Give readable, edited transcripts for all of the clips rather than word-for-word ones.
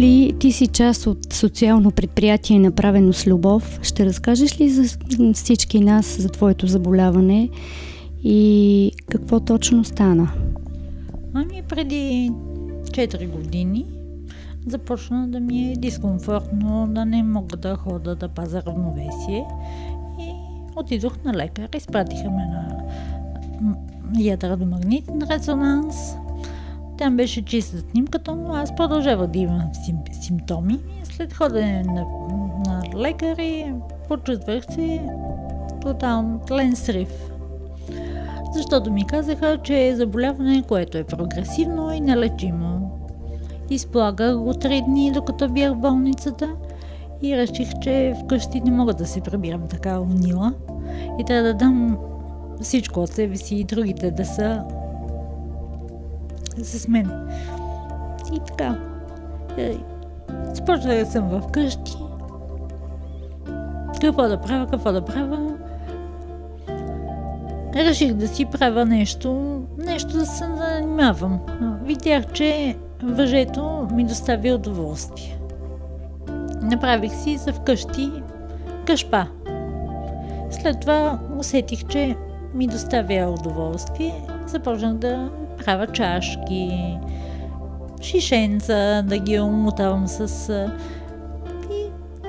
Коли, ти си част от социално предприятие Направено с любов. Ще разкажеш ли за всички нас за твоето заболяване и какво точно стана? Ами преди 4 години започна да ми е дискомфортно, да не мога да хода, да пазя равновесие. И отидох на лекар, изпратиха ме на ядромагнитен резонанс. Там беше чиста снимката, но аз продължавах да имам симптоми. След ходене на лекари почувствах се тотално тлен срив. Защото ми казаха, че е заболяване, което е прогресивно и нелечимо. Изплагах го 3 дни, докато бях в болницата и реших, че вкъщи не мога да се прибирам така унила и трябва да дам всичко от себе си и другите да са с мен. И така. Започнах да съм вкъщи. Какво да правя? Реших да си правя нещо да се занимавам. Видях, че въжето ми достави удоволствие. Направих си за вкъщи кашпа. След това усетих, че ми доставя удоволствие. Започнах да правя чашки, шишенца, да ги омотавам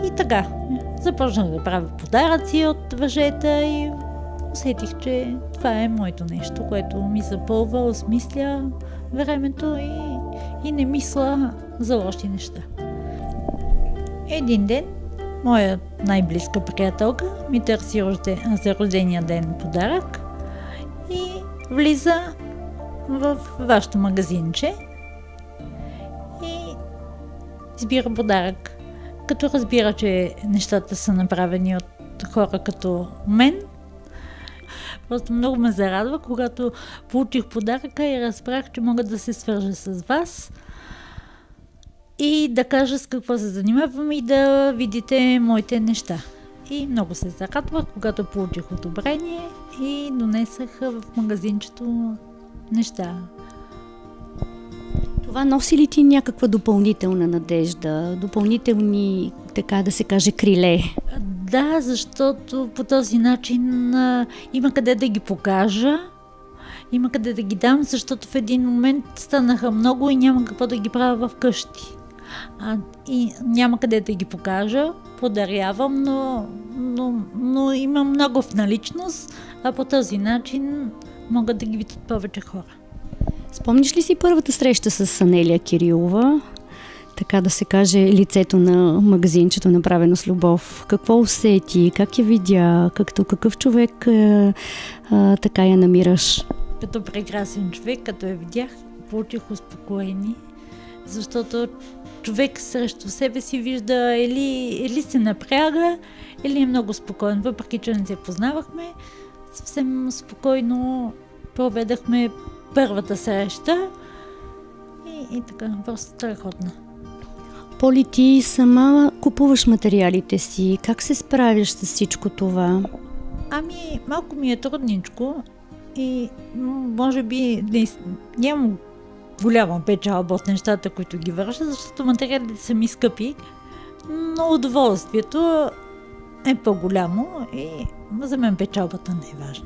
и така. Започнах да правя подаръци от въжета и усетих, че това е моето нещо, което ми запълва, осмисля времето и не мисля за лоши неща. Един ден моя най-близка приятелка ми търси за рождения ден подарък и влиза в вашето магазинче и избира подарък. Като разбира, че нещата са направени от хора като мен, просто много ме зарадва, когато получих подаръка и разбрах, че мога да се свържа с вас и да кажа с какво се занимавам и да видите моите неща. И много се зарадвах, когато получих одобрение и донесах в магазинчето неща. Това носи ли ти някаква допълнителна надежда, допълнителни, така да се каже, криле? Да, защото по този начин има къде да ги покажа, има къде да ги дам, защото в един момент станаха много и няма какво да ги правя вкъщи. И няма къде да ги покажа, подарявам, но имам много в наличност, а по този начин могат да ги видят повече хора. Спомниш ли си първата среща с Анелия Кирилова? Така да се каже, лицето на магазинчето Направено с любов. Какво усети? Как я видя? Какъв човек така я намираш? Като прекрасен човек, като я видях, получих успокоение, защото човек срещу себе си вижда или се напряга, или е много спокоен. Въпреки че не се познавахме, съвсем спокойно проведахме първата среща и така, просто страхотна. Поли, ти сама купуваш материалите си. Как се справяш с всичко това? Ами, малко ми е трудничко и може би нямам голяма печалба от нещата, които ги върша, защото материалите са ми скъпи, но удоволствието е по-голямо и за мен печалбата не е важна.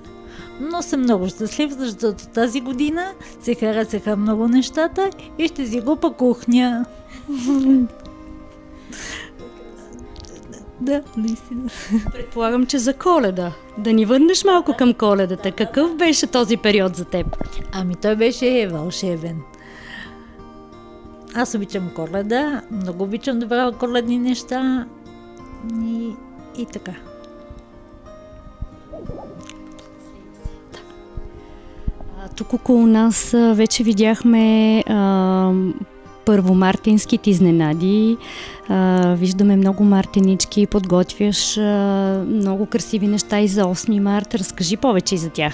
Но съм много щастлив, защото тази година се харесаха много нещата и ще си купа кухня. Да, наистина. Предполагам, че за Коледа. Да ни върнеш малко към Коледата. Какъв беше този период за теб? Ами той беше вълшебен. Аз обичам Коледа, много обичам да правя коледни неща и така. Тук около нас вече видяхме първомартинските изненади. Виждаме много мартинички, подготвяш много красиви неща и за 8 март. Разкажи повече и за тях.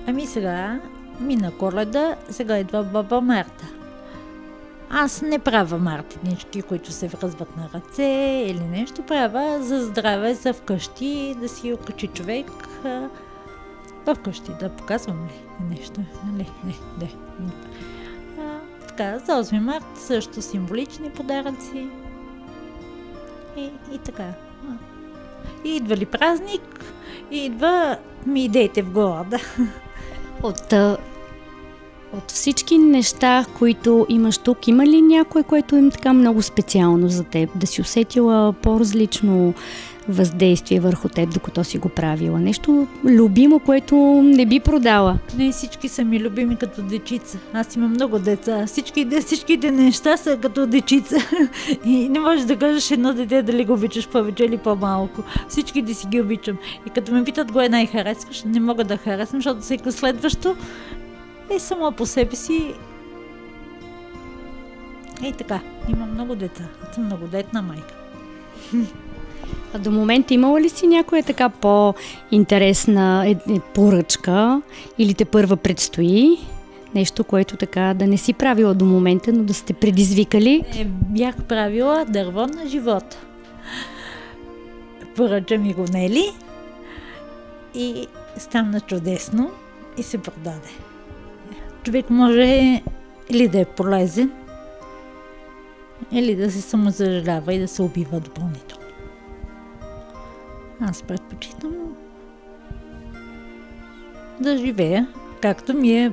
Ами сега мина Коледа, сега идва Баба Марта. Аз не правя мартинички, които се връзват на ръце или нещо. Правя за здраве, за вкъщи, да си окачи човек вкъщи. Да показвам ли нещо? Не. така, за 8 март също символични подаръци. И така. И идва ли празник, идва ми идейте в главата. От всички неща, които имаш тук, има ли някое, което е така много специално за теб? Да си усетила по-различно въздействие върху теб, докато си го правила? Нещо любимо, което не би продала? Не, всички са ми любими като дечица. Аз имам много деца. Всичките неща са като дечица. И не можеш да кажеш едно дете дали го обичаш повече или по-малко. Всичките си ги обичам. И като ме питат кое най-харесваш, не мога да харесвам, защото всеки следващо е само по себе си. И така, имам много деца. Аз съм многодетна майка. А до момента имала ли си някоя така по-интересна поръчка или те първа предстои? Нещо, което така да не си правила до момента, но да сте предизвикали? Бях правила дърво на живота. Поръча ми го Нели и стана чудесно и се продаде. Човек може или да е полезен, или да се самозажалява и да се убива допълнително. Аз предпочитам да живея както ми е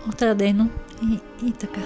отредено и така.